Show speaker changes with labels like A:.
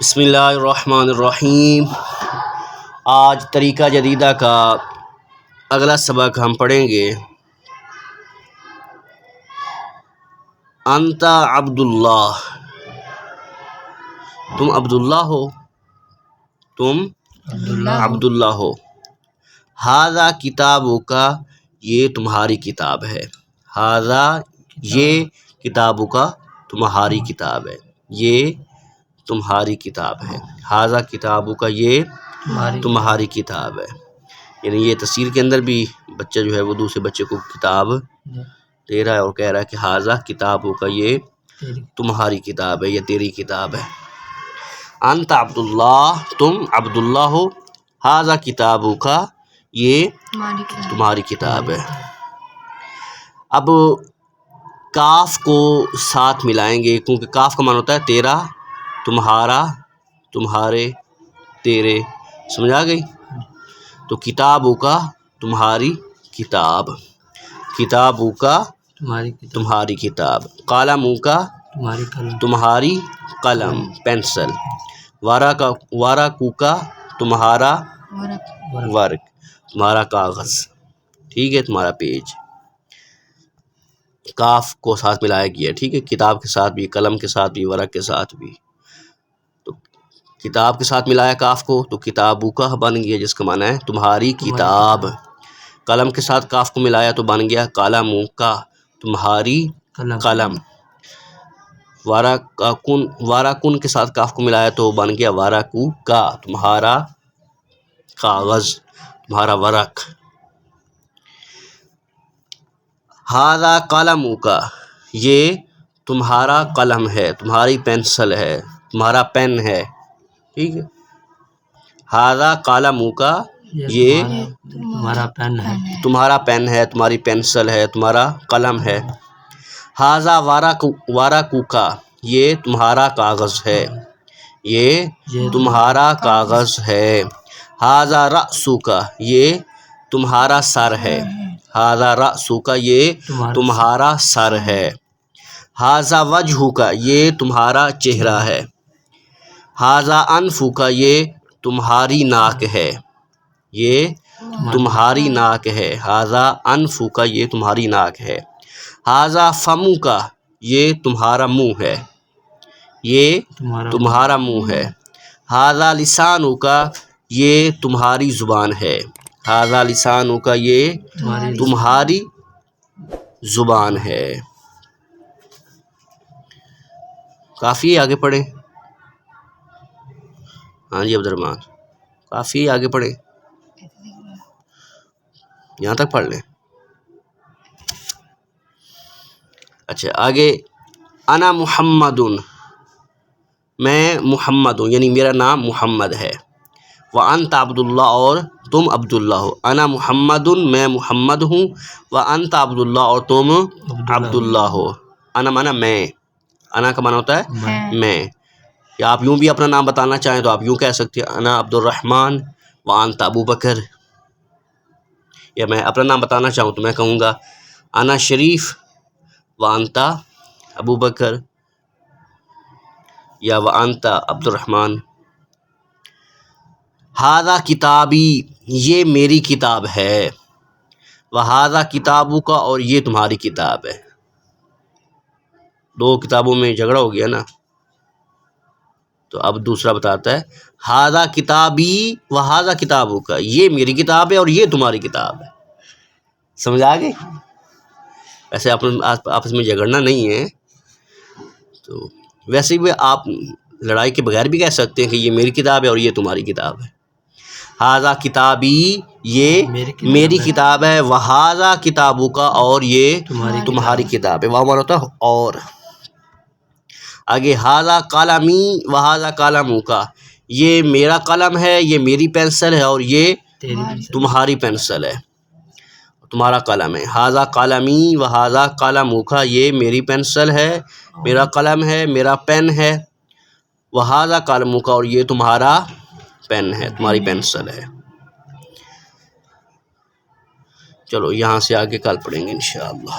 A: بسم اللہ الرحمن الرحیم۔ آج طریقہ جدیدہ کا اگلا سبق ہم پڑھیں گے۔ انت عبداللہ، تم عبداللہ ہو، تم عبداللہ ہو۔ ھذا کتابک، یہ تمہاری کتاب ہے۔ ھذا، یہ، کتابک، تمہاری کتاب ہے، یہ تمہاری کتاب ہے۔ ھذا کتابک، یہ تمہاری کتاب ہے۔ یعنی یہ تفسیر کے اندر بھی بچہ جو ہے وہ دوسرے بچے کو کتاب دے رہا ہے اور کہہ رہا ہے کہ ھذا کتابک، یہ تمہاری کتاب ہے یا تیری کتاب ہے۔ انت عبداللہ، تم عبداللہ ہو۔ ھذا کتابک، یہ تمہاری کتاب ہے۔ اب کاف کو ساتھ ملائیں گے کیونکہ کاف کا معنی ہوتا ہے تیرا، تمہارا، تمہارے، تیرے، سمجھ آ گئی؟ تو کتابک، تمہاری کتاب، کتابک، تمہاری کتاب، قلمک، تمہاری قلم، پینسل، ورقک، تمہارا ورق، تمہارا کاغذ، ٹھیک ہے، تمہارا پیج۔ کاف کو ساتھ ملایا گیا، ٹھیک ہے، کتاب کے ساتھ بھی، قلم کے ساتھ بھی، ورق کے ساتھ بھی۔ تو کتاب کے ساتھ ملایا کاف کو تو کتابک بن گیا، جس کا معنی ہے تمہاری کتاب۔ قلم کے ساتھ کاف کو ملایا تو بن گیا قلمک، تمہاری قلم۔ ورقن کے ساتھ کاف کو ملایا تو بن گیا ورقک، تمہارا کاغذ، تمہارا ورق۔ ھذا قلمک، یہ تمہارا قلم ہے، تمہاری پینسل ہے، تمہارا پین ہے، ٹھیک ہے۔ ھذا قلمک، یہ
B: تمہارا پین ہے،
A: تمہارا پین ہے، تمہاری پینسل ہے، تمہارا قلم ہے۔ ھذا ورقک، یہ تمہارا کاغذ ہے، یہ تمہارا کاغذ ہے۔ ھذا رأسک، یہ تمہارا سر ہے، ھذا رأسک، یہ تمہارا سر ہے۔ ھذا وجھک، یہ تمہارا چہرہ ہے۔ ھذا انفک، یہ تمہاری ناک ہے، یہ تمہاری ناک ہے۔ ھذا انفک، یہ تمہاری ناک ہے۔ ھذا فمک، یہ تمہارا منہ ہے، یہ تمہارا منہ ہے۔ ھذا لسانک، یہ تمہاری زبان ہے، ھذا لسانک، یہ تمہاری زبان ہے۔ کافی آگے پڑھیں، ہاں جی عبد الرحمن، کافی آگے پڑھیں، یہاں تک پڑھ لیں۔ اچھا آگے، انا محمد، میں محمد ہوں، یعنی میرا نام محمد ہے۔ وانت عبداللہ، اور تم عبداللہ ہو۔ انا محمد، میں محمد ہوں۔ وانت عبداللہ، اور تم عبداللہ ہو۔ انا مانا میں، انا کا معنی ہوتا ہے میں، یا آپ یوں بھی اپنا نام بتانا چاہیں تو آپ یوں کہہ سکتے ہیں انا عبد الرحمن وانت ابو بکر، یا میں اپنا نام بتانا چاہوں تو میں کہوں گا انا شریف وانت ابو بکر، یا وانت عبد الرحمن۔ ھذا کتابی، یہ میری کتاب ہے۔ وھذا کتابک، اور یہ تمہاری کتاب ہے۔ دو کتابوں میں جھگڑا ہو گیا نا، تو اب دوسرا بتاتا ہے ھذا کتابی وھذا کتابک، یہ میری کتاب ہے اور یہ تمہاری کتاب ہے۔ سمجھ آ گئی؟ ویسے آپس میں جھگڑنا نہیں ہے، تو ویسے بھی آپ لڑائی کے بغیر بھی کہہ سکتے ہیں کہ یہ میری کتاب ہے اور یہ تمہاری کتاب ہے۔ ھذا کتابی، یہ میری کتاب ہے۔ وھذا کتابک، اور یہ تمہاری کتاب ہے۔ واو مانا ہوتا ہے اور۔ آگے، ھذا قلمی وھذا قلمک، یہ میرا قلم ہے، یہ میری پینسل ہے، اور یہ تمہاری پینسل ہے، تمہارا قلم ہے۔ ھذا قلمی وھذا قلمک، یہ میری پینسل ہے، میرا قلم ہے، میرا پین ہے۔ وھذا قلمک، اور یہ تمہارا پین ہے، تمہاری پینسل ہے۔ چلو یہاں سے آگے کل پڑھیں گے انشاءاللہ۔